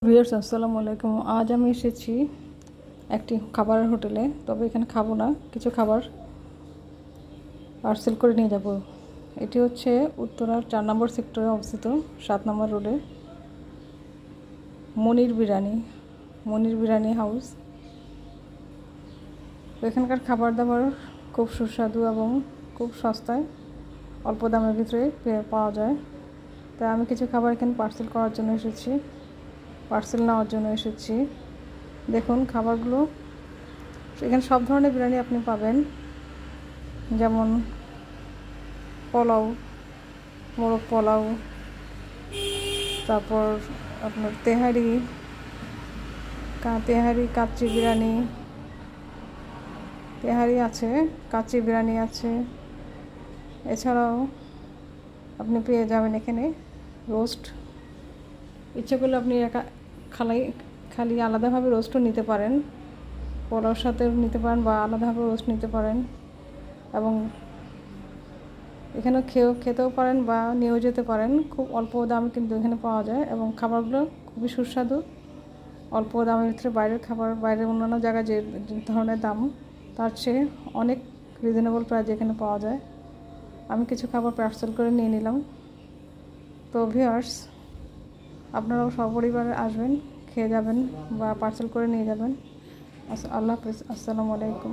Viewers আসসালামু আলাইকুম। আজ আমি এসেছি একটি খাবারের হোটেলে, তবে এখানে খাবো না, কিছু খাবার পার্সেল করে নিয়ে যাব। এটি হচ্ছে উত্তরার 4 নম্বর সেক্টরে অবস্থিত 7 নম্বর রোডে মনির বিরিয়ানি হাউস। এখানকার খাবার দাবার খুব সুস্বাদু এবং খুব সস্তায় অল্প দামের ভিতরে পাওয়া যায়। তাই আমি কিছু খাবার এখানে পার্সেল নেওয়ার জন্য এসেছি। দেখুন খাবারগুলো, এখানে সব ধরনের বিরিয়ানি আপনি পাবেন, যেমন পোলাও, মোরগ পোলাও, তারপর আপনার তেহারি, কাচ্চি তেহারি আছে, কাচ্চি বিরিয়ানি আছে। এছাড়াও আপনি পেয়ে যাবেন এখানে রোস্ট। ইচ্ছে করলে আপনি খালি আলাদাভাবে রোস্টও নিতে পারেন, পোলাওর সাথে নিতে পারেন বা আলাদাভাবে রোস্ট নিতে পারেন, এবং এখানে খেতেও পারেন বা নিয়েও যেতে পারেন। খুব অল্প দাম কিন্তু এখানে পাওয়া যায় এবং খাবারগুলো খুবই সুস্বাদু। অল্প দামের ভিতরে বাইরের অন্যান্য জায়গায় যে ধরনের দাম, তার চেয়ে অনেক রিজনেবল প্রাইসে এখানে পাওয়া যায়। আমি কিছু খাবার পার্সেল করে নিয়ে নিলাম। তো ভিউয়ার্স, আপনারাও সপরিবারে আসবেন, খেয়ে যাবেন বা পার্সেল করে নিয়ে যাবেন। আল্লাহ হাফেজ, আসসালামু আলাইকুম।